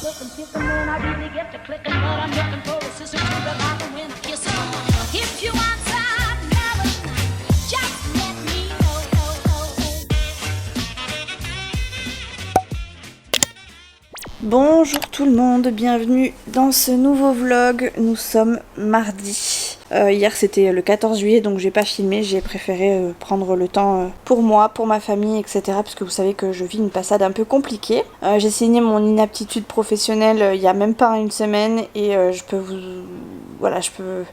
looking, kissing when I really get to clicking, but I'm looking for a sister to the light and when I kiss her. If you want some melon, just let me know. Bonjour tout le monde, bienvenue dans ce nouveau vlog. Nous sommes mardi. Hier c'était le 14 juillet donc j'ai pas filmé, j'ai préféré prendre le temps pour moi, pour ma famille, etc. Parce que vous savez que je vis une passade un peu compliquée. J'ai signé mon inaptitude professionnelle il y a même pas une semaine et je peux vous... Voilà,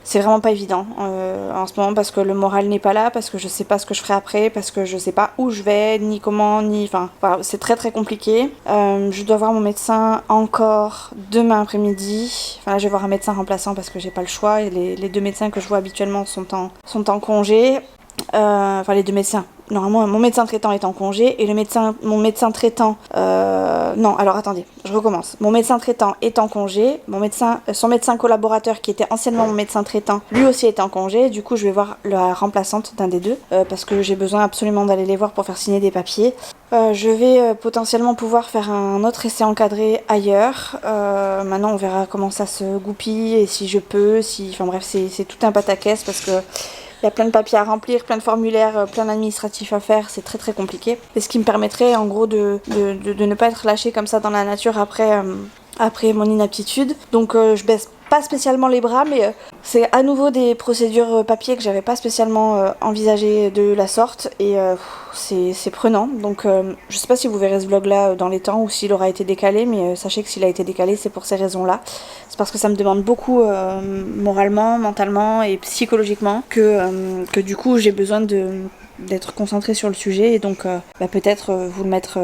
c'est vraiment pas évident en ce moment parce que le moral n'est pas là, parce que je sais pas ce que je ferai après, parce que je sais pas où je vais, ni comment, enfin voilà, c'est très très compliqué. Je dois voir mon médecin encore demain après-midi. Enfin là, je vais voir un médecin remplaçant parce que j'ai pas le choix. Et les deux médecins que je vois habituellement sont en congé. Enfin les deux médecins. Normalement, mon médecin traitant est en congé et mon médecin traitant... Non, alors attendez, je recommence. Mon médecin traitant est en congé, son médecin collaborateur qui était anciennement mon médecin traitant, lui aussi est en congé. Du coup, je vais voir la remplaçante d'un des deux parce que j'ai besoin absolument d'aller les voir pour faire signer des papiers. Je vais potentiellement pouvoir faire un autre essai encadré ailleurs. Maintenant, on verra comment ça se goupille et si je peux, Enfin bref, c'est tout un pataquès parce que... Il y a plein de papiers à remplir, plein de formulaires, plein d'administratifs à faire, c'est très très compliqué. Et ce qui me permettrait en gros de ne pas être lâchée comme ça dans la nature après mon inaptitude. Donc je baisse pas spécialement les bras, mais c'est à nouveau des procédures papier que j'avais pas spécialement envisagées de la sorte et c'est prenant. Donc je sais pas si vous verrez ce vlog là dans les temps ou s'il aura été décalé, mais sachez que s'il a été décalé c'est pour ces raisons là. C'est parce que ça me demande beaucoup moralement, mentalement et psychologiquement que du coup j'ai besoin d'être concentrée sur le sujet et donc peut-être vous le mettre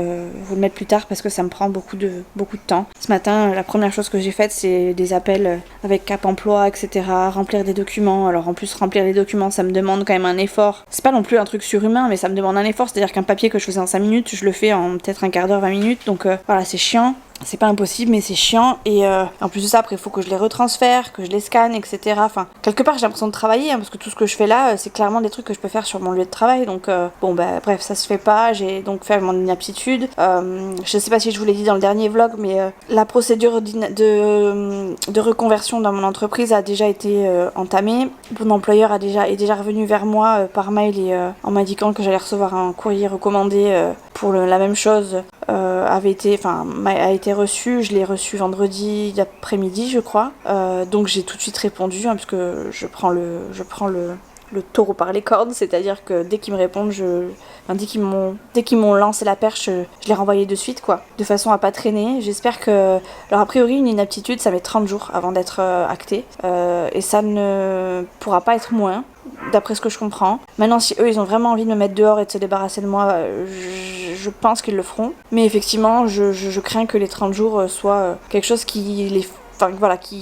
plus tard parce que ça me prend beaucoup de temps. Ce matin, la première chose que j'ai faite, c'est des appels avec Cap Emploi, etc. Remplir des documents. Alors en plus, remplir les documents, ça me demande quand même un effort. C'est pas non plus un truc surhumain, mais ça me demande un effort. C'est-à-dire qu'un papier que je faisais en 5 minutes, je le fais en peut-être un quart d'heure, 20 minutes. Donc voilà, c'est chiant. C'est pas impossible, mais c'est chiant. Et en plus de ça, après, il faut que je les retransfère, que je les scanne, etc. Enfin, quelque part, j'ai l'impression de travailler, parce que tout ce que je fais là, c'est clairement des trucs que je peux faire sur mon lieu de travail. Donc, bref, ça se fait pas. J'ai donc fait mon inaptitude. Je sais pas si je vous l'ai dit dans le dernier vlog, mais la procédure de reconversion dans mon entreprise a déjà été entamée. Mon employeur est déjà revenu vers moi par mail et en m'indiquant que j'allais recevoir un courrier recommandé pour la même chose. A été reçu, je l'ai reçu vendredi après-midi je crois, donc j'ai tout de suite répondu parce que je prends le taureau par les cornes, c'est-à-dire que dès qu'ils me répondent, dès qu'ils m'ont lancé la perche, je l'ai renvoyé de suite quoi, de façon à pas traîner. J'espère que, alors a priori une inaptitude ça met 30 jours avant d'être acté, et ça ne pourra pas être moins. D'après ce que je comprends. Maintenant, si eux, ils ont vraiment envie de me mettre dehors et de se débarrasser de moi, je pense qu'ils le feront. Mais effectivement, je crains que les 30 jours soient quelque chose qui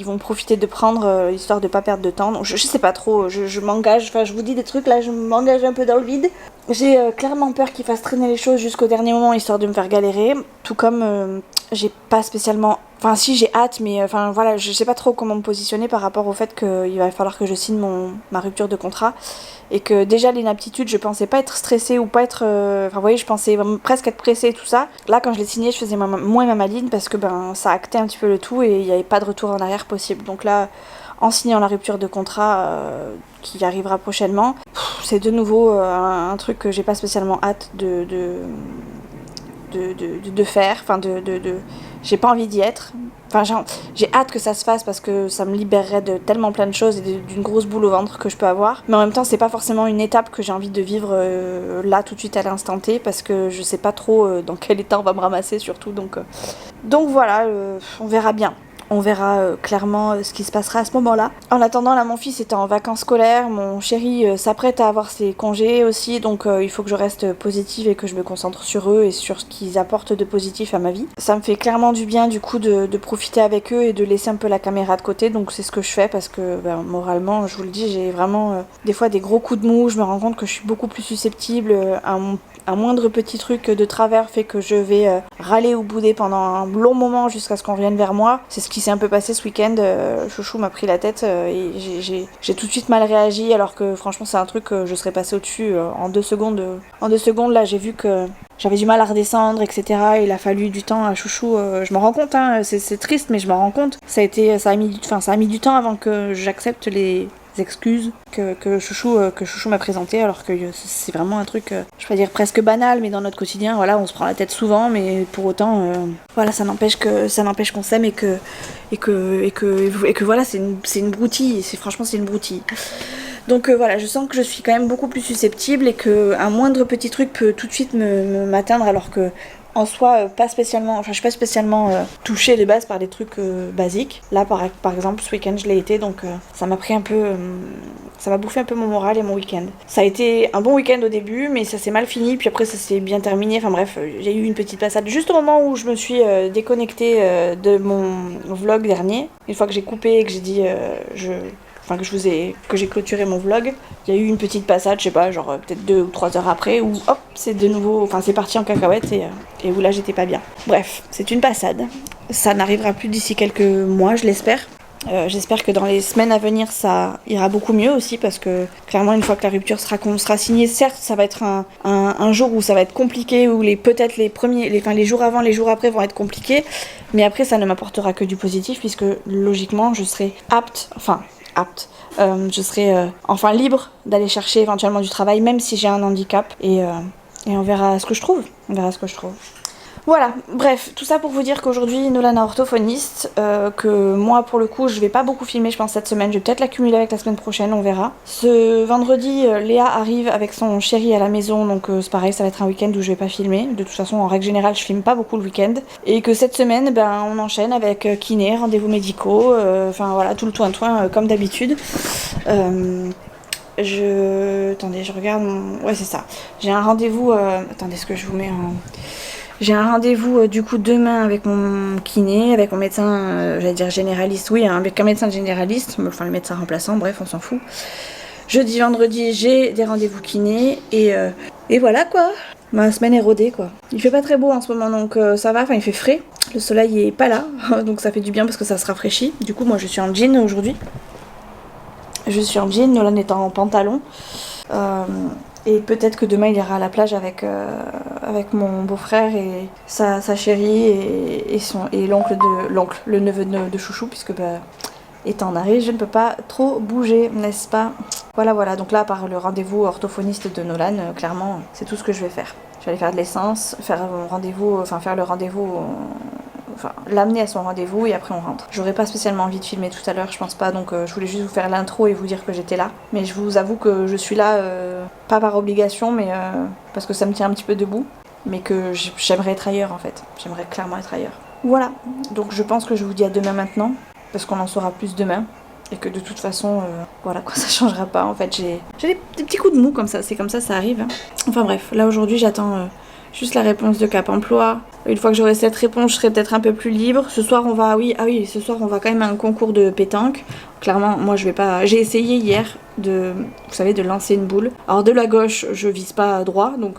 vont profiter de prendre, histoire de pas perdre de temps. Donc, je sais pas trop, je m'engage, je vous dis des trucs, là, je m'engage un peu dans le vide. J'ai clairement peur qu'ils fassent traîner les choses jusqu'au dernier moment, histoire de me faire galérer. Tout comme j'ai pas spécialement... Enfin si, j'ai hâte, mais je sais pas trop comment me positionner par rapport au fait qu'il va falloir que je signe ma rupture de contrat. Et que déjà l'inaptitude, je pensais pas être stressée ou pas être... vous voyez, je pensais presque être pressée et tout ça. Là, quand je l'ai signé, je faisais moins ma maline parce que ça actait un petit peu le tout et il n'y avait pas de retour en arrière possible. Donc là, en signant la rupture de contrat qui arrivera prochainement, c'est de nouveau un truc que j'ai pas spécialement hâte de faire, j'ai pas envie d'y être. J'ai hâte que ça se fasse parce que ça me libérerait de tellement plein de choses et d'une grosse boule au ventre que je peux avoir. Mais en même temps, c'est pas forcément une étape que j'ai envie de vivre là tout de suite à l'instant T parce que je sais pas trop dans quel état on va me ramasser surtout. Donc voilà, on verra bien. On verra clairement ce qui se passera à ce moment-là. En attendant, là, mon fils est en vacances scolaires. Mon chéri s'apprête à avoir ses congés aussi. Donc, il faut que je reste positive et que je me concentre sur eux et sur ce qu'ils apportent de positif à ma vie. Ça me fait clairement du bien, du coup, de profiter avec eux et de laisser un peu la caméra de côté. Donc, c'est ce que je fais parce que, moralement, je vous le dis, j'ai vraiment des fois des gros coups de mou. Je me rends compte que je suis beaucoup plus susceptible à un moindre petit truc de travers fait que je vais râler ou bouder pendant un long moment jusqu'à ce qu'on revienne vers moi. C'est ce qui s'est un peu passé ce week-end. Chouchou m'a pris la tête et j'ai tout de suite mal réagi alors que franchement c'est un truc que je serais passée au-dessus en 2 secondes. En 2 secondes là j'ai vu que j'avais du mal à redescendre, etc. Il a fallu du temps à Chouchou. Je m'en rends compte, hein, c'est triste, mais je m'en rends compte. Ça a mis du temps avant que j'accepte les excuses que Chouchou m'a présenté, alors que c'est vraiment un truc, je vais pas dire presque banal, mais dans notre quotidien, voilà, on se prend la tête souvent, mais pour autant, voilà, ça n'empêche qu'on s'aime et que voilà, c'est une broutille. Franchement, c'est une broutille. Donc voilà, je sens que je suis quand même beaucoup plus susceptible et qu'un moindre petit truc peut tout de suite m'atteindre alors que en soi, je suis pas spécialement touchée de base par des trucs basiques. Là, par exemple, ce week-end, je l'ai été, donc ça m'a pris un peu... ça m'a bouffé un peu mon moral et mon week-end. Ça a été un bon week-end au début, mais ça s'est mal fini, puis après ça s'est bien terminé. Enfin bref, j'ai eu une petite passade juste au moment où je me suis déconnectée de mon vlog dernier. Une fois que j'ai coupé et que j'ai dit... que j'ai clôturé mon vlog, il y a eu une petite passade, je sais pas, genre peut-être 2 ou 3 heures après, où hop, c'est de nouveau, c'est parti en cacahuète et où là j'étais pas bien. Bref, c'est une passade. Ça n'arrivera plus d'ici quelques mois, je l'espère. J'espère que dans les semaines à venir ça ira beaucoup mieux aussi parce que clairement une fois que la rupture sera signée, certes ça va être un jour où ça va être compliqué, où peut-être les jours avant, les jours après vont être compliqués, mais après ça ne m'apportera que du positif puisque logiquement je serai je serai enfin libre d'aller chercher éventuellement du travail même si j'ai un handicap et on verra ce que je trouve. Voilà, bref, tout ça pour vous dire qu'aujourd'hui Nolan est orthophoniste, que moi pour le coup je vais pas beaucoup filmer je pense cette semaine, je vais peut-être l'accumuler avec la semaine prochaine, on verra. Ce vendredi, Léa arrive avec son chéri à la maison, donc c'est pareil, ça va être un week-end où je vais pas filmer, de toute façon en règle générale je filme pas beaucoup le week-end, et que cette semaine on enchaîne avec kiné, rendez-vous médicaux, voilà, tout le toin-toin comme d'habitude. Attendez, je regarde ouais c'est ça, j'ai un rendez-vous, attendez ce que je vous mets en... J'ai un rendez-vous du coup demain avec mon kiné, avec mon médecin, j'allais dire généraliste, oui, avec un médecin généraliste, enfin le médecin remplaçant, bref, on s'en fout. Jeudi, vendredi, j'ai des rendez-vous kiné et voilà quoi. Ma semaine est rodée quoi. Il fait pas très beau en ce moment donc ça va, il fait frais. Le soleil est pas là, donc ça fait du bien parce que ça se rafraîchit. Du coup, moi je suis en jean aujourd'hui. Nolan est en pantalon. Et peut-être que demain il ira à la plage avec mon beau-frère et sa chérie et le neveu de Chouchou, puisque étant en arrêt, je ne peux pas trop bouger, n'est-ce pas? Voilà, donc là, par le rendez-vous orthophoniste de Nolan, clairement, c'est tout ce que je vais faire. Je vais aller faire de l'essence, l'amener à son rendez-vous et après on rentre. J'aurais pas spécialement envie de filmer tout à l'heure, je pense pas, donc je voulais juste vous faire l'intro et vous dire que j'étais là. Mais je vous avoue que je suis là, pas par obligation, mais parce que ça me tient un petit peu debout, mais que j'aimerais être ailleurs en fait. J'aimerais clairement être ailleurs. Voilà, donc je pense que je vous dis à demain maintenant, parce qu'on en saura plus demain. Et que de toute façon, voilà quoi, ça changera pas. En fait, j'ai des petits coups de mou comme ça, c'est comme ça arrive. Hein. Enfin bref, là aujourd'hui j'attends juste la réponse de Cap Emploi. Une fois que j'aurai cette réponse, je serai peut-être un peu plus libre. Ce soir, ce soir on va quand même à un concours de pétanque. Clairement, moi je vais pas... J'ai essayé hier de lancer une boule. Alors de la gauche, je vise pas droit, donc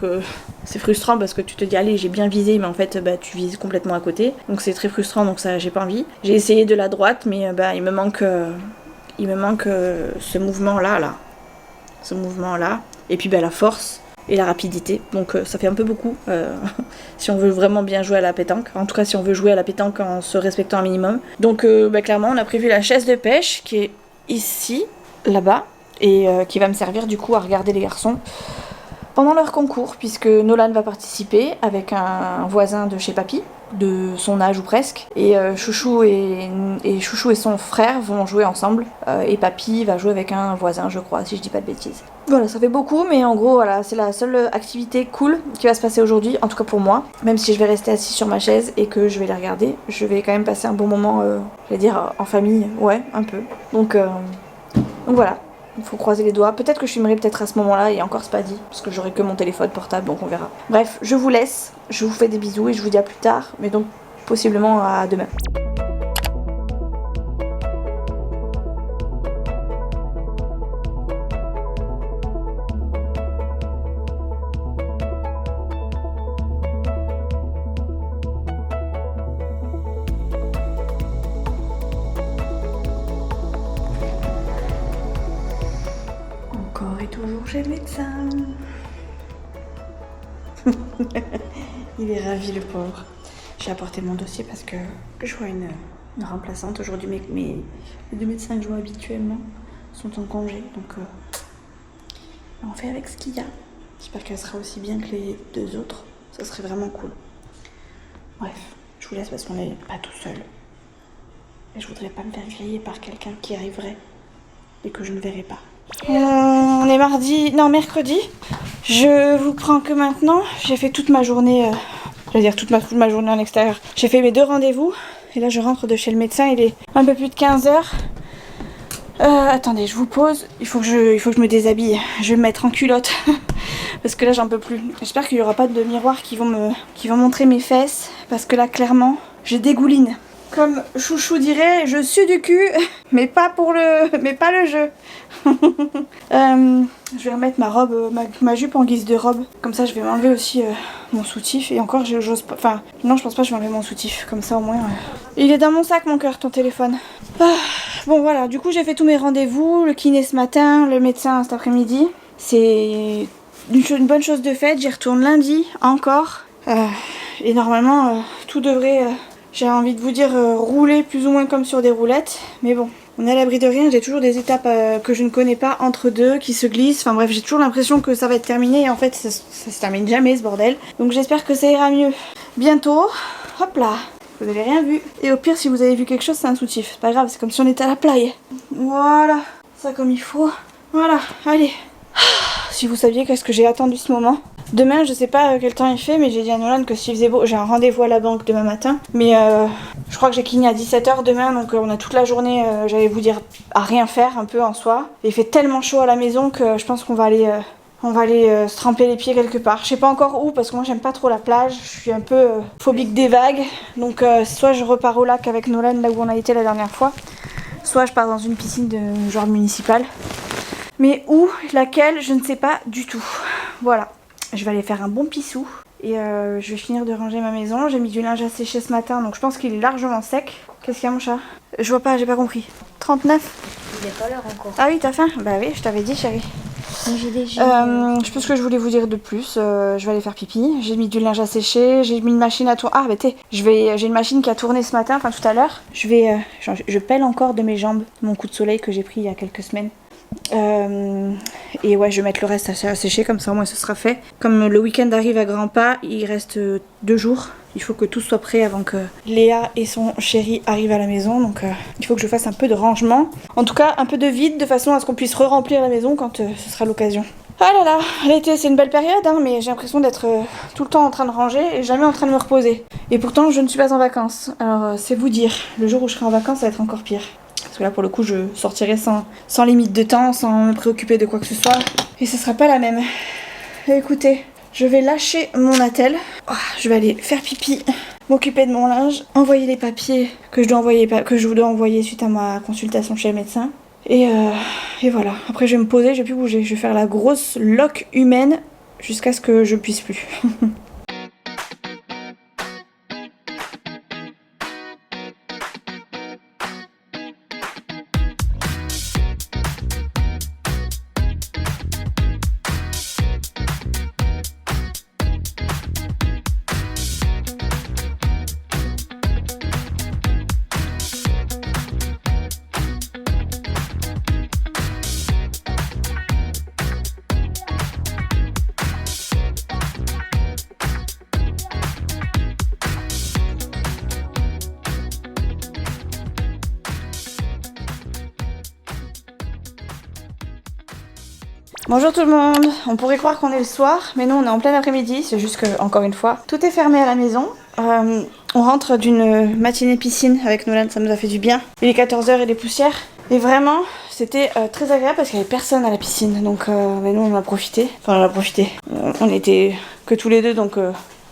c'est frustrant parce que tu te dis allez j'ai bien visé, mais en fait tu vises complètement à côté. Donc c'est très frustrant, donc ça j'ai pas envie. J'ai essayé de la droite, mais il me manque ce mouvement-là. Ce mouvement-là. Et puis la force. Et la rapidité, donc ça fait un peu beaucoup si on veut vraiment bien jouer à la pétanque, en tout cas si on veut jouer à la pétanque en se respectant un minimum. Donc clairement on a prévu la chaise de pêche qui est ici, là-bas, et qui va me servir du coup à regarder les garçons pendant leur concours, puisque Nolan va participer avec un voisin de chez Papy, de son âge ou presque, et Chouchou et son frère vont jouer ensemble, et Papy va jouer avec un voisin je crois, si je dis pas de bêtises. Voilà, ça fait beaucoup, mais en gros voilà, c'est la seule activité cool qui va se passer aujourd'hui, en tout cas pour moi, même si je vais rester assise sur ma chaise et que je vais les regarder, je vais quand même passer un bon moment, je vais dire en famille, ouais, un peu, donc voilà. Il faut croiser les doigts. Peut-être que je filmerai peut-être à ce moment-là et encore c'est pas dit. Parce que j'aurai que mon téléphone portable donc on verra. Bref, je vous laisse. Je vous fais des bisous et je vous dis à plus tard. Mais donc possiblement à demain. chez le médecin. Il est ravi le pauvre. J'ai apporté mon dossier parce que je vois une remplaçante aujourd'hui, mais les deux médecins que je vois habituellement sont en congé, donc on fait avec ce qu'il y a. J'espère qu'elle sera aussi bien que les deux autres, ça serait vraiment cool. Bref, je vous laisse parce qu'on n'est pas tout seul. Et je voudrais pas me faire griller par quelqu'un qui arriverait et que je ne verrai pas. On est mercredi. Je vous prends que maintenant. J'ai fait toute ma journée, toute ma journée en extérieur. J'ai fait mes 2 rendez-vous. Et là, je rentre de chez le médecin. Il est un peu plus de 15h. Attendez, je vous pose. Il faut que je me déshabille. Je vais me mettre en culotte. Parce que là, j'en peux plus. J'espère qu'il n'y aura pas de miroir qui vont montrer mes fesses. Parce que là, clairement, je dégouline. Comme Chouchou dirait, je sue du cul, mais pas le jeu. Je vais remettre ma robe, ma jupe en guise de robe. Comme ça, je vais m'enlever aussi mon soutif. Et encore, j'ose pas. Enfin, non, je pense pas que je vais enlever mon soutif. Comme ça, au moins. Il est dans mon sac, mon cœur, ton téléphone. Bon, voilà. Du coup, j'ai fait tous mes rendez-vous. Le kiné ce matin, le médecin cet après-midi. C'est une bonne chose de faite. J'y retourne lundi encore. Et normalement, tout devrait. J'ai envie de vous dire rouler plus ou moins comme sur des roulettes, mais bon, on est à l'abri de rien, j'ai toujours des étapes que je ne connais pas entre deux qui se glissent, enfin bref, j'ai toujours l'impression que ça va être terminé et en fait ça se termine jamais ce bordel. Donc j'espère que ça ira mieux bientôt. Hop là, vous avez rien vu. Et au pire, si vous avez vu quelque chose, c'est un soutif, c'est pas grave, c'est comme si on était à la plage. Voilà, ça comme il faut. Voilà, allez. Si vous saviez qu'est-ce que j'ai attendu ce moment. Demain, je sais pas quel temps il fait, mais j'ai dit à Nolan que s'il faisait beau, j'ai un rendez-vous à la banque demain matin. Mais je crois que j'ai kiné à 17h demain, donc on a toute la journée, j'allais vous dire, à rien faire un peu en soi. Il fait tellement chaud à la maison que je pense qu'on va aller se tremper les pieds quelque part. Je sais pas encore où, parce que moi j'aime pas trop la plage, je suis un peu phobique des vagues. Donc soit je repars au lac avec Nolan, là où on a été la dernière fois, soit je pars dans une piscine de genre municipale. Mais où, laquelle, je ne sais pas du tout. Voilà. Je vais aller faire un bon pissou et je vais finir de ranger ma maison. J'ai mis du linge à sécher ce matin, donc je pense qu'il est largement sec. Qu'est-ce qu'il y a, mon chat? Je vois pas, j'ai pas compris. 39? Il n'est pas l'heure encore. Ah oui, t'as faim? Bah oui, je t'avais dit, chérie. J'ai déjà... Je pense que je voulais vous dire de plus. Je vais aller faire pipi. J'ai mis du linge à sécher. J'ai mis une machine à tourner. Ah, bah j'ai une machine qui a tourné ce matin, enfin tout à l'heure. Je pèle encore de mes jambes mon coup de soleil que j'ai pris il y a quelques semaines. Et ouais, je vais mettre le reste à sécher, comme ça au moins ce sera fait. Comme le week-end arrive à grands pas, il reste 2 jours. Il faut que tout soit prêt avant que Léa et son chéri arrivent à la maison. Donc il faut que je fasse un peu de rangement. En tout cas, un peu de vide, de façon à ce qu'on puisse re-remplir la maison quand ce sera l'occasion. Ah là là, l'été c'est une belle période, hein, mais j'ai l'impression d'être tout le temps en train de ranger et jamais en train de me reposer. Et pourtant, je ne suis pas en vacances. Alors c'est vous dire, le jour où je serai en vacances, ça va être encore pire. Parce que là, pour le coup, je sortirai sans limite de temps, sans me préoccuper de quoi que ce soit. Et ce sera pas la même. Écoutez, je vais lâcher mon attel. Je vais aller faire pipi, m'occuper de mon linge, envoyer les papiers que je dois envoyer suite à ma consultation chez le médecin. Et voilà. Après, je vais me poser, je vais plus bouger. Je vais faire la grosse loque humaine jusqu'à ce que je puisse plus. Bonjour tout le monde, on pourrait croire qu'on est le soir, mais nous on est en plein après-midi, c'est juste que, encore une fois, tout est fermé à la maison. On rentre d'une matinée piscine avec Nolan, ça nous a fait du bien. Il est 14h et des poussières. Et vraiment, c'était très agréable parce qu'il n'y avait personne à la piscine, donc mais nous on en a profité. Enfin on en a profité, on était que tous les deux, donc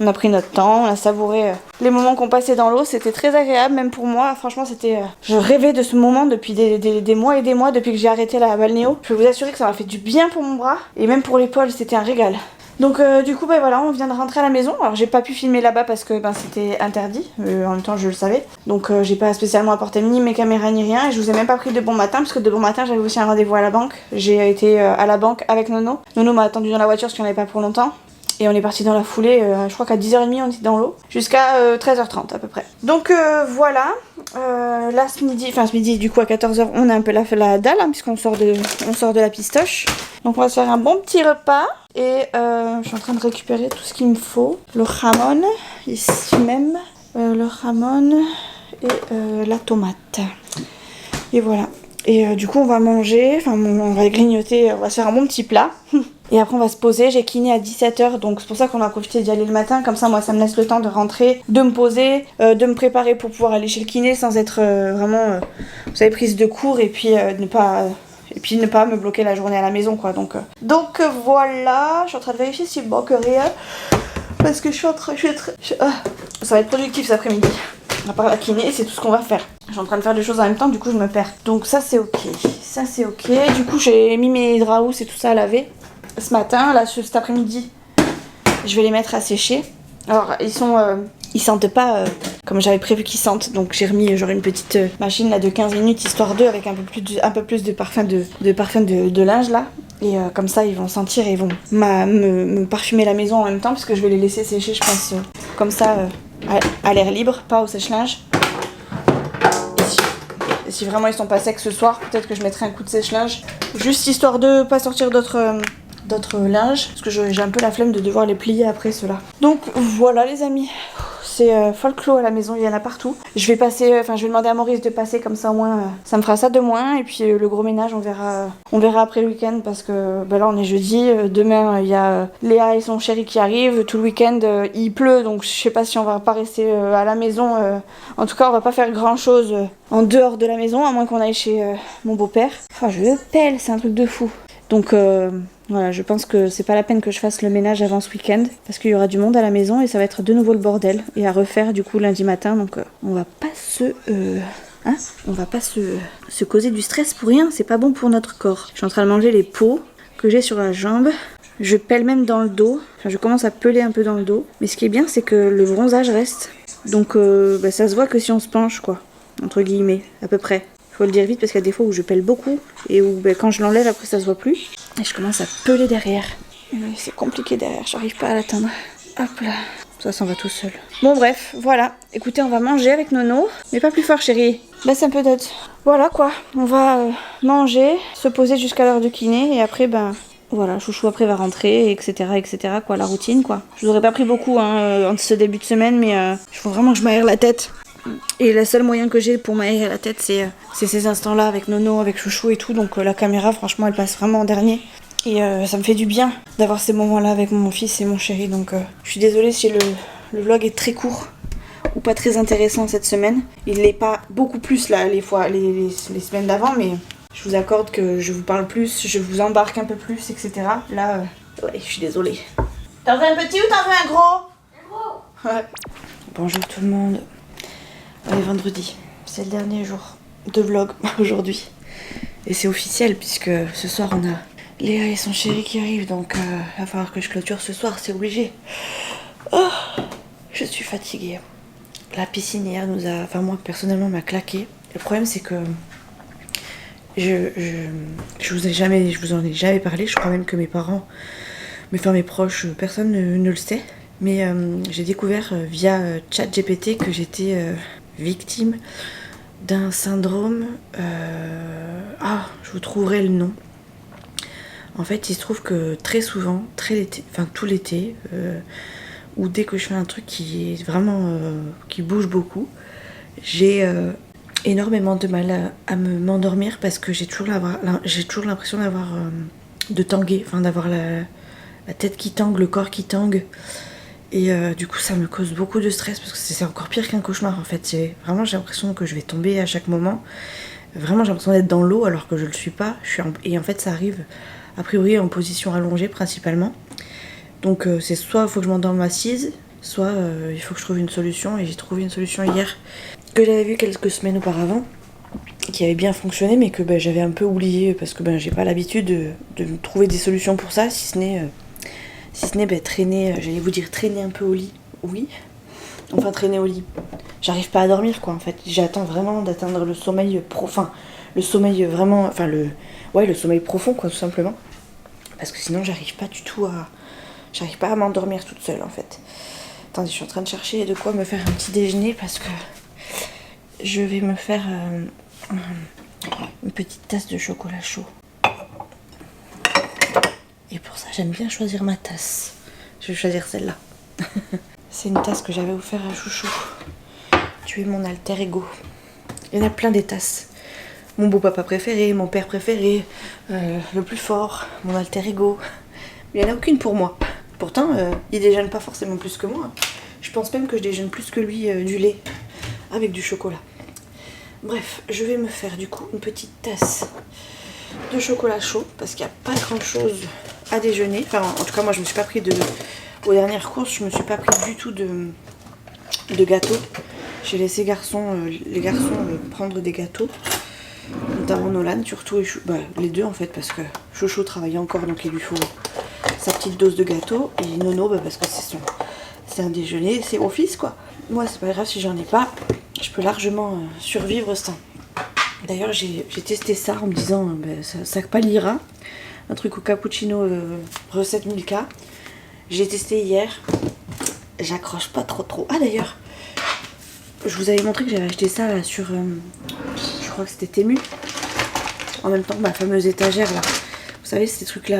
on a pris notre temps, on a savouré les moments qu'on passait dans l'eau, c'était très agréable, même pour moi, franchement c'était... je rêvais de ce moment depuis des mois et des mois, depuis que j'ai arrêté la balnéo. Je peux vous assurer que ça m'a fait du bien pour mon bras, et même pour l'épaule, c'était un régal. Donc du coup voilà, on vient de rentrer à la maison. Alors j'ai pas pu filmer là-bas parce que c'était interdit, en même temps je le savais. Donc j'ai pas spécialement apporté ni mes caméras ni rien. Et je vous ai même pas pris de bon matin parce que de bon matin j'avais aussi un rendez-vous à la banque. J'ai été à la banque avec Nono. Nono m'a attendu dans la voiture parce qu'il n'y en avait pas pour longtemps. Et on est parti dans la foulée, je crois qu'à 10h30 on était dans l'eau, jusqu'à 13h30 à peu près. Donc voilà, là ce midi du coup à 14h on a un peu la dalle hein, puisqu'on sort de la pistoche. Donc on va se faire un bon petit repas et je suis en train de récupérer tout ce qu'il me faut. Le jamon, ici même, le jamon et la tomate. Et voilà. Et du coup on va manger, on va grignoter, on va se faire un bon petit plat. Et après on va se poser, j'ai kiné à 17h donc c'est pour ça qu'on a profité d'y aller le matin, comme ça moi ça me laisse le temps de rentrer, de me poser, de me préparer pour pouvoir aller chez le kiné sans être vraiment, vous savez, prise de court et puis ne pas me bloquer la journée à la maison quoi. Donc voilà, je suis en train de vérifier si je manque rien parce que ça va être productif cet après-midi. À part la kiné, c'est tout ce qu'on va faire. Je suis en train de faire des choses en même temps, du coup je me perds. Donc ça c'est ok, Du coup j'ai mis mes draps housses et tout ça à laver ce matin, là cet après-midi. Je vais les mettre à sécher. Alors ils sentent pas comme j'avais prévu qu'ils sentent, donc j'ai remis genre une petite machine là de 15 minutes histoire d'eux avec un peu plus de parfum de linge là. Et comme ça ils vont sentir et ils vont me parfumer la maison en même temps puisque je vais les laisser sécher je pense comme ça à l'air libre, pas au sèche-linge. Et si vraiment ils sont pas secs ce soir, peut-être que je mettrai un coup de sèche-linge juste histoire de pas sortir d'autres linges parce que j'ai un peu la flemme de devoir les plier après ceux-là. Donc voilà les amis, c'est folklore à la maison, il y en a partout. Je vais demander à Maurice de passer comme ça au moins, ça me fera ça de moins et puis le gros ménage on verra après le week-end parce que là on est jeudi, demain il y a Léa et son chéri qui arrivent, tout le week-end il pleut donc je sais pas si on va pas rester à la maison, en tout cas on va pas faire grand chose en dehors de la maison à moins qu'on aille chez mon beau-père. Enfin je le pèle, c'est un truc de fou. Donc voilà, je pense que c'est pas la peine que je fasse le ménage avant ce week-end parce qu'il y aura du monde à la maison et ça va être de nouveau le bordel et à refaire du coup lundi matin. Donc on va pas se causer du stress pour rien, c'est pas bon pour notre corps. Je suis en train de manger les peaux que j'ai sur la jambe. Je pèle même dans le dos, je commence à peler un peu dans le dos. Mais ce qui est bien c'est que le bronzage reste. Donc ça se voit que si on se penche quoi, entre guillemets, à peu près. Faut le dire vite parce qu'il y a des fois où je pèle beaucoup et où quand je l'enlève après ça se voit plus. Et je commence à peler derrière. C'est compliqué derrière, j'arrive pas à l'atteindre. Hop là, ça s'en va tout seul. Bon bref, voilà. Écoutez, on va manger avec Nono, mais pas plus fort chérie. Baisse un peu d'autres. Voilà quoi, on va manger, se poser jusqu'à l'heure du kiné et après voilà, chouchou après va rentrer, etc. quoi, la routine quoi. Je vous aurais pas pris beaucoup en ce début de semaine, mais il faut vraiment que je m'aère la tête. Et le seul moyen que j'ai pour m'aérer la tête, c'est ces instants-là avec Nono, avec Chouchou et tout. Donc la caméra, franchement, elle passe vraiment en dernier. Et ça me fait du bien d'avoir ces moments-là avec mon fils et mon chéri. Donc je suis désolée si le vlog est très court ou pas très intéressant cette semaine. Il l'est pas beaucoup plus là les semaines d'avant, mais je vous accorde que je vous parle plus, je vous embarque un peu plus, etc. Là, ouais, je suis désolée. T'en veux un petit ou t'en veux un gros? Un gros. Ouais. Bonjour tout le monde. On est vendredi, c'est le dernier jour de vlog aujourd'hui. Et c'est officiel puisque ce soir on a Léa et son chéri qui arrivent, donc il va falloir que je clôture ce soir, c'est obligé. Oh, je suis fatiguée. La piscine hier moi personnellement m'a claqué. Le problème c'est que je vous en ai jamais parlé, je crois même que mes parents, mes proches, personne ne le sait. Mais j'ai découvert via ChatGPT que j'étais victime d'un syndrome, je vous trouverai le nom. En fait il se trouve que très souvent, tout l'été, ou dès que je fais un truc qui est vraiment qui bouge beaucoup, j'ai énormément de mal à m'endormir parce que j'ai toujours l'impression de tanguer, d'avoir la tête qui tangue, le corps qui tangue. Et du coup ça me cause beaucoup de stress parce que c'est encore pire qu'un cauchemar en fait. J'ai l'impression que je vais tomber à chaque moment. Vraiment j'ai l'impression d'être dans l'eau alors que je le suis pas. Et en fait ça arrive a priori en position allongée principalement. Donc c'est soit il faut que je m'endorme assise, soit il faut que je trouve une solution. Et j'ai trouvé une solution hier que j'avais vue quelques semaines auparavant, qui avait bien fonctionné mais que j'avais un peu oublié parce que j'ai pas l'habitude de trouver des solutions pour ça, si ce Si ce n'est traîner, j'allais vous dire traîner un peu au lit. Oui. Enfin traîner au lit. J'arrive pas à dormir quoi en fait. J'attends vraiment d'atteindre le sommeil profond. Le sommeil vraiment. Enfin le sommeil profond quoi tout simplement. Parce que sinon j'arrive pas du tout à. J'arrive pas à m'endormir toute seule en fait. Attendez, je suis en train de chercher de quoi me faire un petit déjeuner parce que je vais me faire une petite tasse de chocolat chaud. Et pour ça, j'aime bien choisir ma tasse. Je vais choisir celle-là. C'est une tasse que j'avais offert à Chouchou. Tu es mon alter ego. Il y en a plein des tasses. Mon beau-papa préféré, mon père préféré, le plus fort, mon alter ego. Mais il n'y en a aucune pour moi. Pourtant, il déjeune pas forcément plus que moi. Je pense même que je déjeune plus que lui du lait avec du chocolat. Bref, je vais me faire du coup une petite tasse de chocolat chaud parce qu'il n'y a pas grand chose à déjeuner. Enfin, en tout cas, moi je me suis pas pris aux dernières courses, je me suis pas pris du tout de gâteau. J'ai laissé les garçons prendre des gâteaux, notamment Nolan surtout, et les deux en fait, parce que Chouchou travaille encore donc il lui faut sa petite dose de gâteau, et Nono parce que c'est un déjeuner, c'est mon fils quoi. Moi c'est pas grave si j'en ai pas, je peux largement survivre sans. D'ailleurs j'ai testé ça en me disant ça paliera, un truc au cappuccino recette Milka. J'ai testé hier, j'accroche pas trop. Ah d'ailleurs, je vous avais montré que j'avais acheté ça là sur, je crois que c'était Temu, en même temps que ma fameuse étagère là. Vous savez ces trucs là.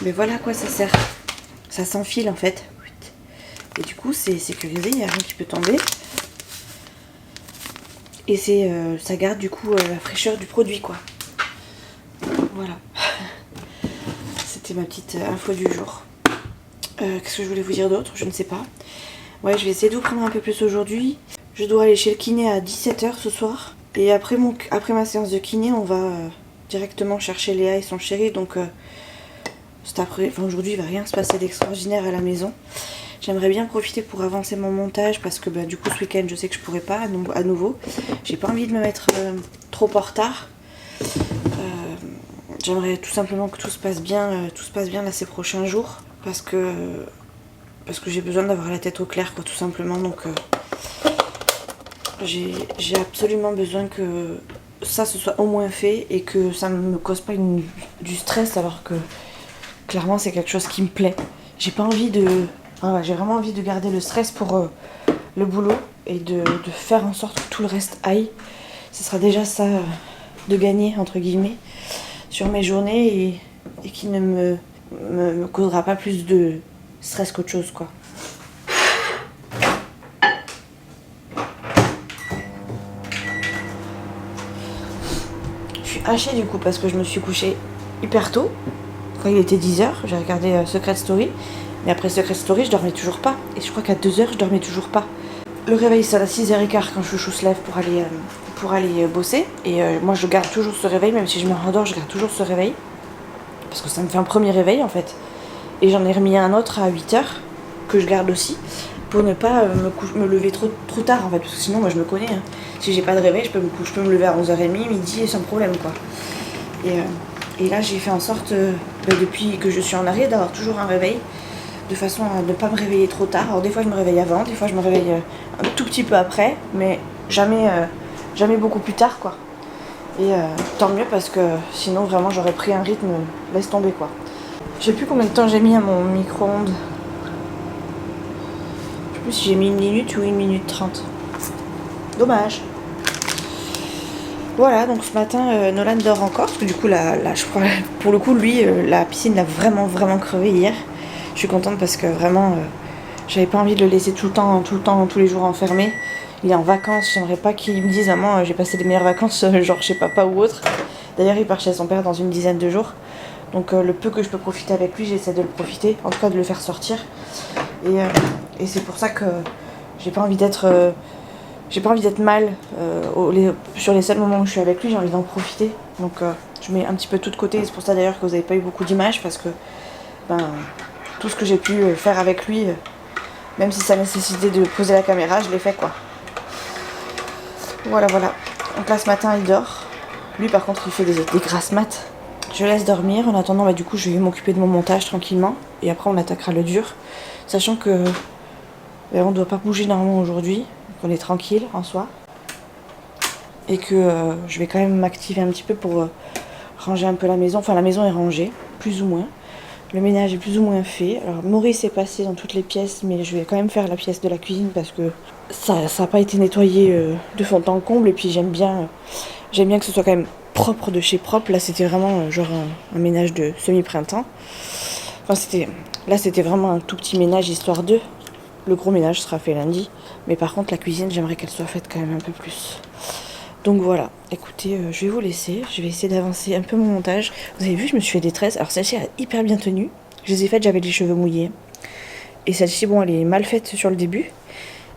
Mais voilà à quoi ça sert. Ça s'enfile en fait. Et du coup c'est sécurisé, il n'y a rien qui peut tomber. Et ça garde du coup la fraîcheur du produit quoi. Voilà. C'était ma petite info du jour. Qu'est-ce que je voulais vous dire d'autre? Je ne sais pas. Ouais, je vais essayer de vous prendre un peu plus aujourd'hui. Je dois aller chez le kiné à 17h ce soir. Et après ma séance de kiné, on va directement chercher Léa et son chéri. Donc aujourd'hui, il va rien se passer d'extraordinaire à la maison. J'aimerais bien profiter pour avancer mon montage parce que du coup ce week-end je sais que je pourrais pas à nouveau. J'ai pas envie de me mettre trop en retard. J'aimerais tout simplement que tout se passe bien là ces prochains jours parce que j'ai besoin d'avoir la tête au clair quoi tout simplement. Donc j'ai absolument besoin que ça se soit au moins fait et que ça ne me cause pas du stress alors que clairement c'est quelque chose qui me plaît. J'ai pas envie j'ai vraiment envie de garder le stress pour le boulot et de faire en sorte que tout le reste aille. Ce sera déjà ça de gagner entre guillemets sur mes journées et qui ne me causera pas plus de stress qu'autre chose quoi. Je suis hachée du coup parce que je me suis couchée hyper tôt. Quand il était 10h, j'ai regardé Secret Story. Mais après Secret Story, je dormais toujours pas. Et je crois qu'à 2h, je dormais toujours pas. Le réveil sonne à 6h15 quand Chouchou se lève pour aller bosser. Et moi, je garde toujours ce réveil. Même si je me rendors, je garde toujours ce réveil. Parce que ça me fait un premier réveil, en fait. Et j'en ai remis un autre à 8h, que je garde aussi. Pour ne pas me lever trop tard, en fait. Parce que sinon, moi, je me connais. Hein. Si j'ai pas de réveil, je peux me lever à 11h30, midi, sans problème, quoi. Et là, j'ai fait en sorte, depuis que je suis en arrêt, d'avoir toujours un réveil. De façon à ne pas me réveiller trop tard. Alors des fois je me réveille avant, des fois je me réveille un tout petit peu après, mais jamais beaucoup plus tard quoi. Et tant mieux parce que sinon vraiment j'aurais pris un rythme laisse tomber quoi. Je sais plus combien de temps j'ai mis à mon micro-ondes. Je sais plus si j'ai mis 1 minute ou 1 minute 30. Dommage. Voilà, donc ce matin Nolan dort encore, parce que du coup là je crois pour le coup lui la piscine l'a vraiment crevé hier. Je suis contente parce que vraiment j'avais pas envie de le laisser tout le temps, tous les jours enfermé. Il est en vacances, j'aimerais pas qu'il me dise maman j'ai passé des meilleures vacances genre chez papa ou autre. D'ailleurs il part chez son père dans une dizaine de jours. Donc le peu que je peux profiter avec lui, j'essaie de le profiter, en tout cas de le faire sortir. Et c'est pour ça que j'ai pas envie d'être mal sur les seuls moments où je suis avec lui, j'ai envie d'en profiter. Donc je mets un petit peu tout de côté, et c'est pour ça d'ailleurs que vous avez pas eu beaucoup d'images parce que tout ce que j'ai pu faire avec lui, même si ça nécessitait de poser la caméra, je l'ai fait quoi. Voilà. Donc là ce matin il dort. Lui par contre il fait des grasses mat. Je laisse dormir. En attendant, bah, du coup, je vais m'occuper de mon montage tranquillement. Et après, on attaquera le dur. Sachant que on ne doit pas bouger normalement aujourd'hui. On est tranquille en soi. Et que je vais quand même m'activer un petit peu pour ranger un peu la maison. Enfin, la maison est rangée, plus ou moins. Le ménage est plus ou moins fait. Alors, Maurice est passé dans toutes les pièces, mais je vais quand même faire la pièce de la cuisine parce que ça n'a pas été nettoyé de fond en comble. Et puis, j'aime bien que ce soit quand même propre de chez propre. Là, c'était vraiment genre un ménage de semi-printemps. Enfin, c'était vraiment un tout petit ménage histoire de. Le gros ménage sera fait lundi. Mais par contre, la cuisine, j'aimerais qu'elle soit faite quand même un peu plus. Donc voilà, écoutez, je vais vous laisser. Je vais essayer d'avancer un peu mon montage. Vous avez vu, je me suis fait des tresses. Alors celle-ci, elle a hyper bien tenu. Je les ai faites, j'avais les cheveux mouillés. Et celle-ci, bon, elle est mal faite sur le début.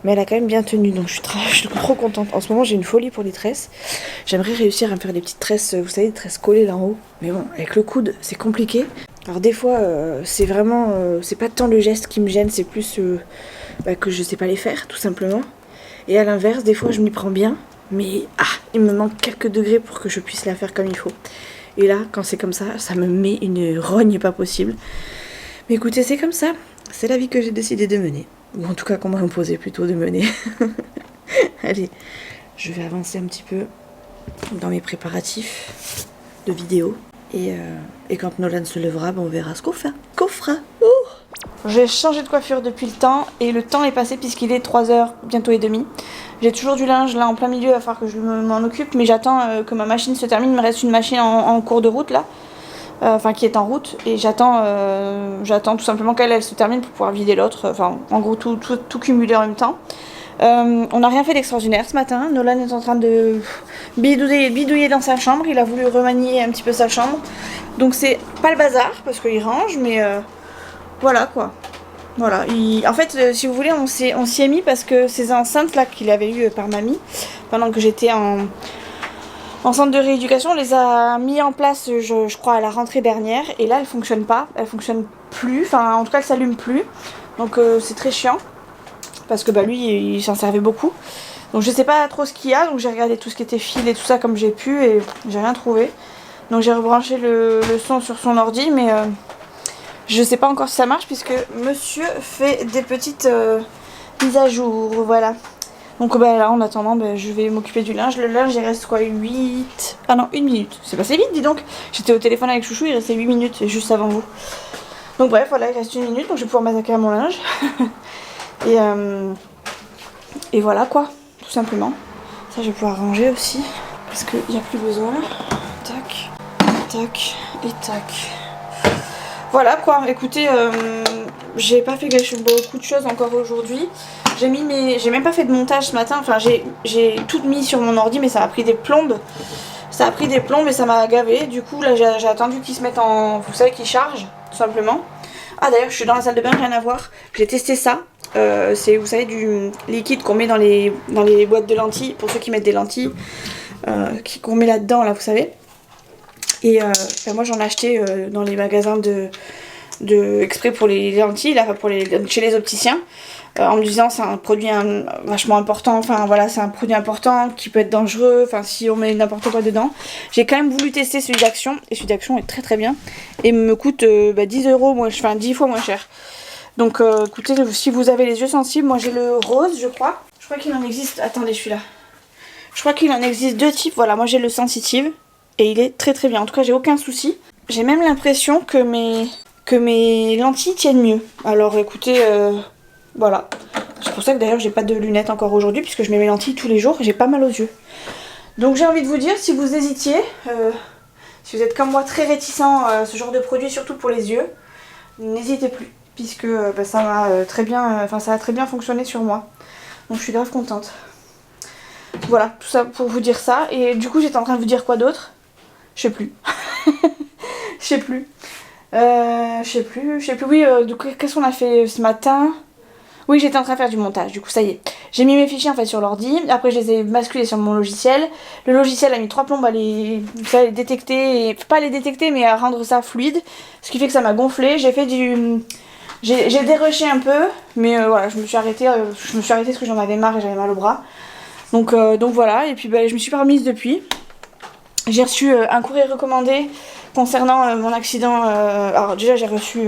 Mais elle a quand même bien tenu, donc je suis trop contente. En ce moment, j'ai une folie pour les tresses. J'aimerais réussir à me faire des petites tresses, vous savez, des tresses collées là en haut. Mais bon, avec le coude, c'est compliqué. Alors des fois, c'est vraiment... c'est pas tant le geste qui me gêne, c'est plus que je sais pas les faire, tout simplement. Et à l'inverse, des fois, je m'y prends bien. Mais il me manque quelques degrés pour que je puisse la faire comme il faut. Et là, quand c'est comme ça me met une rogne pas possible. Mais écoutez, c'est comme ça. C'est la vie que j'ai décidé de mener. Ou en tout cas qu'on m'a imposé plutôt de mener. Allez, je vais avancer un petit peu dans mes préparatifs de vidéo. Et quand Nolan se levera, on verra ce qu'on fera. J'ai changé de coiffure depuis le temps. Et le temps est passé puisqu'il est 3h, bientôt et demie. J'ai toujours du linge là en plein milieu, il va falloir que je m'en occupe. Mais j'attends que ma machine se termine. Il me reste une machine en cours de route là. Enfin qui est en route. Et j'attends tout simplement qu'elle se termine pour pouvoir vider l'autre. Enfin en gros tout cumuler en même temps. On n'a rien fait d'extraordinaire ce matin. Nolan est en train de bidouiller dans sa chambre. Il a voulu remanier un petit peu sa chambre. Donc c'est pas le bazar parce qu'il range. Mais voilà quoi. Voilà, en fait, si vous voulez, on s'y est mis parce que ces enceintes là qu'il avait eu par mamie pendant que j'étais en centre de rééducation, on les a mis en place, je crois, à la rentrée dernière. Et là, elles fonctionnent pas, elles fonctionnent plus. Enfin, en tout cas, elles s'allument plus. Donc, c'est très chiant parce que lui, il s'en servait beaucoup. Donc, je sais pas trop ce qu'il y a. Donc, j'ai regardé tout ce qui était fil et tout ça comme j'ai pu et j'ai rien trouvé. Donc, j'ai rebranché le son sur son ordi, mais je sais pas encore si ça marche puisque monsieur fait des petites mises à jour, voilà. Donc là en attendant je vais m'occuper du linge. Le linge il reste quoi, 8... Ah non, 1 minute. C'est passé vite dis donc. J'étais au téléphone avec Chouchou, il restait 8 minutes juste avant vous. Donc bref voilà, il reste 1 minute donc je vais pouvoir m'attaquer à mon linge. et voilà quoi, tout simplement. Ça je vais pouvoir ranger aussi parce qu'il n'y a plus besoin. Tac, tac et tac. Voilà quoi, écoutez, j'ai pas fait beaucoup de choses encore aujourd'hui. J'ai même pas fait de montage ce matin, enfin j'ai tout mis sur mon ordi mais ça a pris des plombes. Ça a pris des plombes et ça m'a gavé. Du coup là j'ai attendu qu'ils se mettent en... Vous savez qu'ils chargent, tout simplement. Ah d'ailleurs je suis dans la salle de bain, rien à voir. J'ai testé ça. C'est, vous savez, du liquide qu'on met dans les boîtes de lentilles, pour ceux qui mettent des lentilles, qu'on met là-dedans là, vous savez. Et moi j'en ai acheté dans les magasins exprès pour les lentilles, là, chez les opticiens, en me disant c'est un produit vachement important, enfin voilà, c'est un produit important qui peut être dangereux, enfin si on met n'importe quoi dedans. J'ai quand même voulu tester celui d'Action, et celui d'Action est très très bien, et me coûte 10 €, enfin 10 fois moins cher. Donc écoutez, si vous avez les yeux sensibles, moi j'ai le rose je crois qu'il en existe, attendez celui-là. Je crois qu'il en existe 2 types, voilà, moi j'ai le sensitive. Et il est très très bien, en tout cas j'ai aucun souci. J'ai même l'impression que mes lentilles tiennent mieux. Alors écoutez, voilà. C'est pour ça que d'ailleurs j'ai pas de lunettes encore aujourd'hui, puisque je mets mes lentilles tous les jours, j'ai pas mal aux yeux. Donc j'ai envie de vous dire, si vous hésitiez, si vous êtes comme moi très réticent à ce genre de produit, surtout pour les yeux, n'hésitez plus, puisque ça m'a très bien, ça a très bien fonctionné sur moi. Donc je suis grave contente. Voilà, tout ça pour vous dire ça. Et du coup j'étais en train de vous dire quoi d'autre ? Je sais plus. Je sais plus. Oui, qu'est-ce qu'on a fait ce matin ? Oui, j'étais en train de faire du montage, du coup ça y est. J'ai mis mes fichiers en fait sur l'ordi, après je les ai basculés sur mon logiciel. Le logiciel a mis 3 plombes à les détecter, pas les détecter mais à rendre ça fluide. Ce qui fait que ça m'a gonflé. J'ai fait j'ai dérushé un peu, mais voilà, je me suis arrêtée parce que j'en avais marre et j'avais mal au bras. Donc voilà, et puis je me suis pas remise depuis. J'ai reçu un courrier recommandé concernant mon accident. Alors déjà j'ai reçu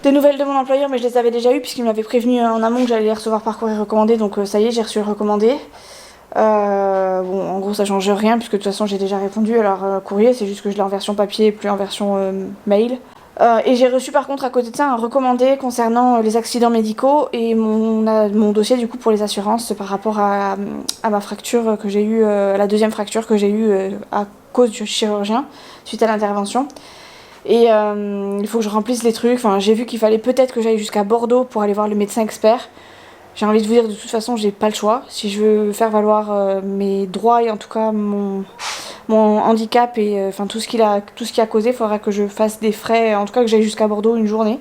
des nouvelles de mon employeur, mais je les avais déjà eues puisqu'il m'avait prévenu en amont que j'allais les recevoir par courrier recommandé, donc ça y est, j'ai reçu le recommandé. Bon, en gros ça change rien puisque de toute façon j'ai déjà répondu à leur courrier, c'est juste que je l'ai en version papier et plus en version mail. Et j'ai reçu par contre à côté de ça un recommandé concernant les accidents médicaux et mon dossier du coup pour les assurances par rapport à ma fracture que j'ai eue, la deuxième fracture que j'ai eue à cause du chirurgien suite à l'intervention. Et il faut que je remplisse les trucs, enfin j'ai vu qu'il fallait peut-être que j'aille jusqu'à Bordeaux pour aller voir le médecin expert. J'ai envie de vous dire, de toute façon j'ai pas le choix. Si je veux faire valoir mes droits et en tout cas mon handicap et enfin tout ce qui a causé, il faudra que je fasse des frais, en tout cas que j'aille jusqu'à Bordeaux une journée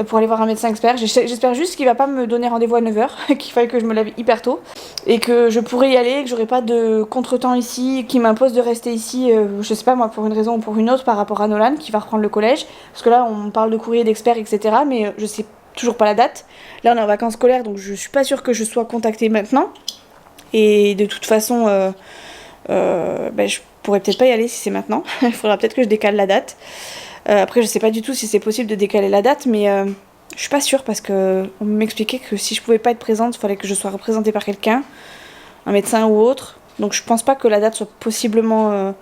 pour aller voir un médecin expert. J'espère juste qu'il va pas me donner rendez-vous à 9h, qu'il faille que je me lève hyper tôt et que je pourrai y aller, que j'aurai pas de contretemps ici, qui m'impose de rester ici, je sais pas moi, pour une raison ou pour une autre par rapport à Nolan qui va reprendre le collège. Parce que là on parle de courrier d'experts, etc. Mais je sais toujours pas la date. Là on est en vacances scolaires donc je suis pas sûre que je sois contactée maintenant. Et de toute façon, je pourrais peut-être pas y aller si c'est maintenant. Il faudra peut-être que je décale la date. Après, je sais pas du tout si c'est possible de décaler la date, mais je suis pas sûre parce que on m'expliquait que si je pouvais pas être présente, il fallait que je sois représentée par quelqu'un, un médecin ou autre. Donc je pense pas que la date soit possiblement,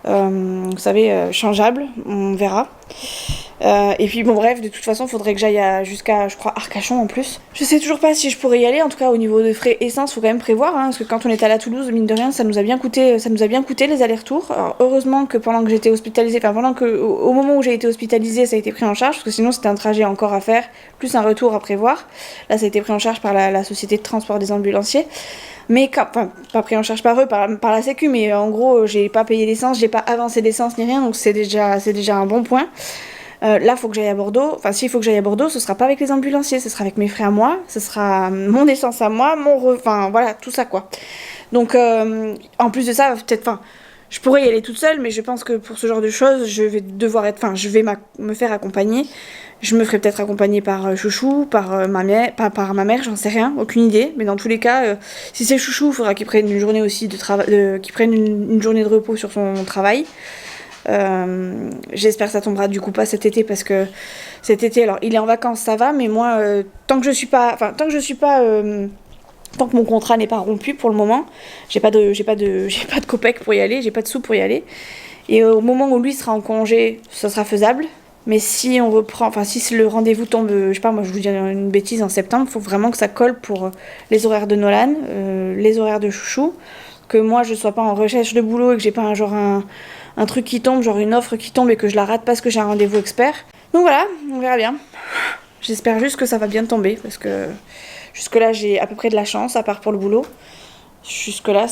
vous savez, changeable. On verra. Et puis bon bref, de toute façon faudrait que j'aille jusqu'à, je crois, Arcachon en plus. Je sais toujours pas si je pourrais y aller, en tout cas au niveau de frais essence faut quand même prévoir, parce que quand on était allé à Toulouse, mine de rien, ça nous a bien coûté les allers-retours. Alors heureusement que pendant que j'étais hospitalisée, au moment où j'ai été hospitalisée, ça a été pris en charge, parce que sinon c'était un trajet encore à faire, plus un retour à prévoir. Là ça a été pris en charge par la société de transport des ambulanciers. Mais pas pris en charge par eux, par la sécu, mais en gros j'ai pas payé d'essence, j'ai pas avancé d'essence ni rien, donc c'est déjà un bon point. Là, faut que j'aille à Bordeaux. Enfin, s'il faut que j'aille à Bordeaux, ce sera pas avec les ambulanciers, ce sera avec mes frais à moi, ce sera mon essence à moi, enfin voilà, tout ça quoi. Donc, en plus de ça, peut-être, je pourrais y aller toute seule, mais je pense que pour ce genre de choses, je vais me faire accompagner. Je me ferai peut-être accompagner par Chouchou, par ma mère, j'en sais rien, aucune idée. Mais dans tous les cas, si c'est Chouchou, il faudra qu'il prenne une journée aussi qu'il prenne une journée de repos sur son travail. J'espère que ça tombera du coup pas cet été parce que cet été, alors il est en vacances, ça va, mais moi tant que mon contrat n'est pas rompu pour le moment, j'ai pas de copec pour y aller, j'ai pas de sous pour y aller. Et au moment où lui sera en congé, ça sera faisable. Mais si on reprend, si le rendez-vous tombe, je sais pas, moi je vous dis une bêtise, en septembre, faut vraiment que ça colle pour les horaires de Nolan, les horaires de Chouchou, que moi je sois pas en recherche de boulot et que j'ai pas un truc qui tombe, genre une offre qui tombe et que je la rate parce que j'ai un rendez-vous expert. Donc voilà, on verra bien. J'espère juste que ça va bien tomber parce que jusque-là j'ai à peu près de la chance, à part pour le boulot. Jusque-là,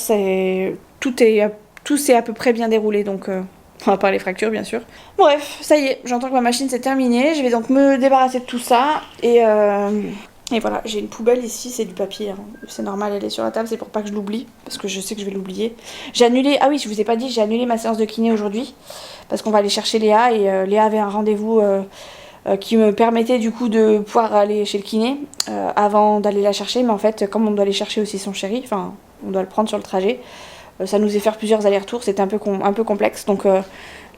tout s'est à peu près bien déroulé, donc à part les fractures bien sûr. Bref, ça y est, j'entends que ma machine s'est terminée. Je vais donc me débarrasser de tout ça et voilà, j'ai une poubelle ici, c'est du papier, hein. C'est normal, elle est sur la table, c'est pour pas que je l'oublie, parce que je sais que je vais l'oublier. J'ai annulé ma séance de kiné aujourd'hui, parce qu'on va aller chercher Léa, et Léa avait un rendez-vous qui me permettait du coup de pouvoir aller chez le kiné avant d'aller la chercher, mais en fait, comme on doit aller chercher aussi son chéri, on doit le prendre sur le trajet, ça nous fait faire plusieurs allers-retours, c'était un peu complexe, donc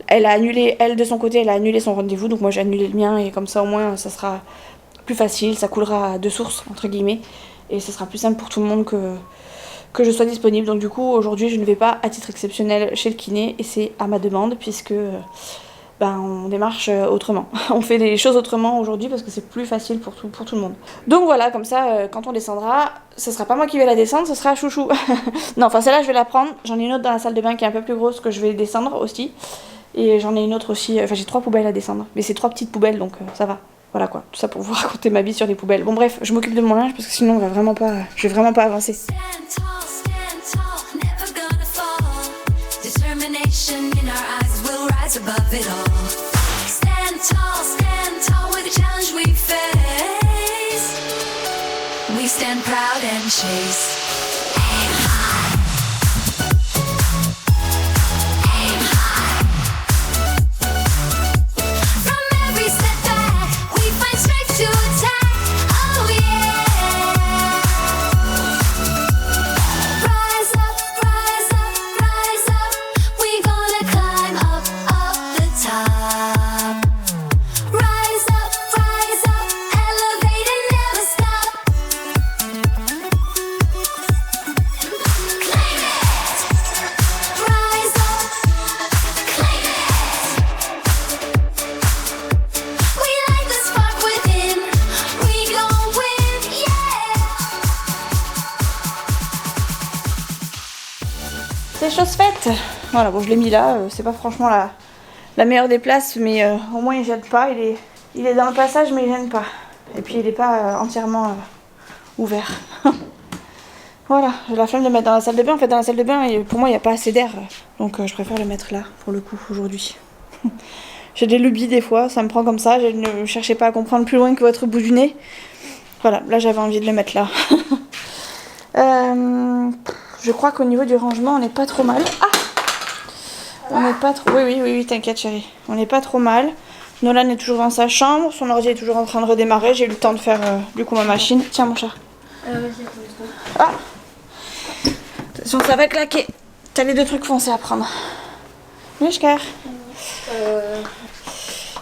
elle de son côté, elle a annulé son rendez-vous, donc moi j'ai annulé le mien, et comme ça au moins ça sera plus facile, ça coulera de source entre guillemets et ce sera plus simple pour tout le monde que je sois disponible. Donc du coup aujourd'hui je ne vais pas à titre exceptionnel chez le kiné et c'est à ma demande puisque on démarche autrement. On fait des choses autrement aujourd'hui parce que c'est plus facile pour tout le monde. Donc voilà, comme ça quand on descendra, ce sera pas moi qui vais la descendre, ce sera Chouchou. Non, celle-là je vais la prendre, j'en ai une autre dans la salle de bain qui est un peu plus grosse que je vais descendre aussi. Et j'en ai une autre aussi, j'ai 3 poubelles à descendre, mais c'est 3 petites poubelles donc ça va. Voilà quoi, tout ça pour vous raconter ma vie sur des poubelles. Bon bref, je m'occupe de mon linge parce que sinon je vais vraiment pas avancer. Stand tall, never gonna fall. Determination in our eyes will rise above it all. Stand tall with the challenge we face. We stand proud and chase. Aim high. Aim high. From every setback, we find strength to attack. Oh yeah. Rise up, rise up, rise up. We gonna c'est chose faite. Voilà, bon je l'ai mis là, c'est pas franchement la meilleure des places, mais au moins il gêne pas, il est dans le passage mais il gêne pas. Et puis il est pas entièrement ouvert. Voilà, j'ai la flemme de le mettre dans la salle de bain. En fait dans la salle de bain, pour moi il n'y a pas assez d'air, donc je préfère le mettre là pour le coup aujourd'hui. J'ai des lubies des fois, ça me prend comme ça, je ne cherchez pas à comprendre plus loin que votre bout du nez. Voilà, là j'avais envie de le mettre là. Je crois qu'au niveau du rangement on n'est pas trop mal. Ah, on n'est pas trop... Oui, t'inquiète chérie. On n'est pas trop mal. Nolan est toujours dans sa chambre, son ordi est toujours en train de redémarrer. J'ai eu le temps de faire du coup ma machine. Tiens mon chat. Ah, attention ça va claquer. T'as les 2 trucs foncés à prendre. Mishker.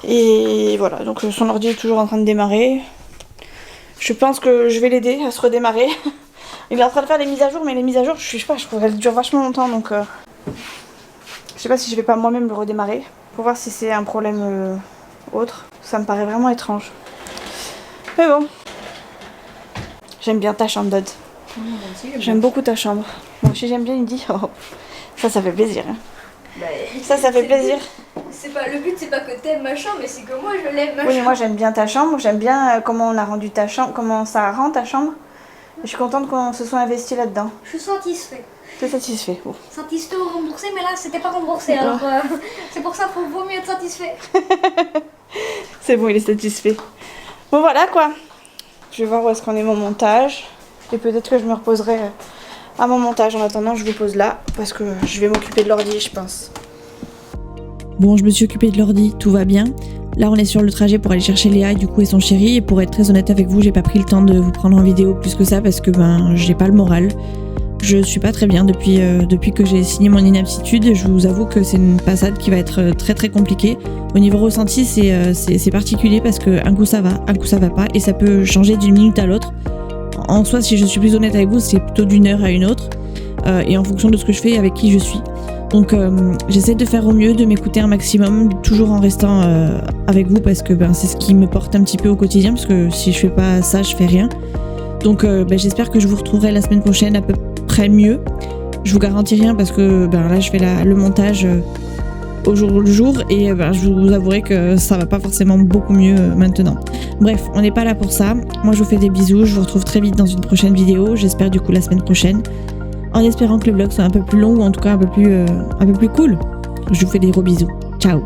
Et voilà, donc son ordi est toujours en train de démarrer. Je pense que je vais l'aider à se redémarrer. Il est en train de faire des mises à jour, mais les mises à jour, je sais pas, je trouve qu'elles durent vachement longtemps, donc je sais pas si je vais pas moi-même le redémarrer pour voir si c'est un problème autre. Ça me paraît vraiment étrange. Mais bon, j'aime bien ta chambre, Dodd. J'aime beaucoup ta chambre. Moi aussi j'aime bien, il dit. Oh, ça fait plaisir. Hein. Bah, ça fait plaisir. Le but c'est pas que t'aimes ma chambre, mais c'est que moi je l'aime ma Oui, chambre. moi j'aime bien ta chambre, j'aime bien comment on a rendu ta chambre, comment ça rend ta chambre. Et je suis contente qu'on se soit investi là-dedans. Je suis satisfait. T'es satisfait, bon. Satisfait ou remboursé, mais là c'était pas remboursé, alors c'est pour ça qu'il vaut mieux être satisfait. C'est bon, il est satisfait. Bon voilà quoi. Je vais voir où est-ce qu'on est mon montage. Et peut-être que je me reposerai à mon montage. En attendant, je vous pose là parce que je vais m'occuper de l'ordi, je pense. Bon, je me suis occupée de l'ordi, tout va bien. Là, on est sur le trajet pour aller chercher Léa du coup et son chéri. Et pour être très honnête avec vous, j'ai pas pris le temps de vous prendre en vidéo plus que ça parce que j'ai pas le moral. Je suis pas très bien depuis que j'ai signé mon inaptitude. Je vous avoue que c'est une passade qui va être très très compliquée. Au niveau ressenti, c'est particulier parce que un coup ça va, un coup ça va pas et ça peut changer d'une minute à l'autre. En soi, si je suis plus honnête avec vous, c'est plutôt d'une heure à une autre et en fonction de ce que je fais et avec qui je suis. Donc j'essaie de faire au mieux, de m'écouter un maximum, toujours en restant avec vous parce que c'est ce qui me porte un petit peu au quotidien parce que si je fais pas ça, je fais rien. Donc j'espère que je vous retrouverai la semaine prochaine à peu près mieux. Je vous garantis rien parce que là je fais le montage au jour le jour et je vous avouerai que ça va pas forcément beaucoup mieux maintenant. Bref, on n'est pas là pour ça. Moi je vous fais des bisous, je vous retrouve très vite dans une prochaine vidéo, j'espère du coup la semaine prochaine. En espérant que le vlog soit un peu plus long ou en tout cas un peu plus cool. Je vous fais des gros bisous. Ciao.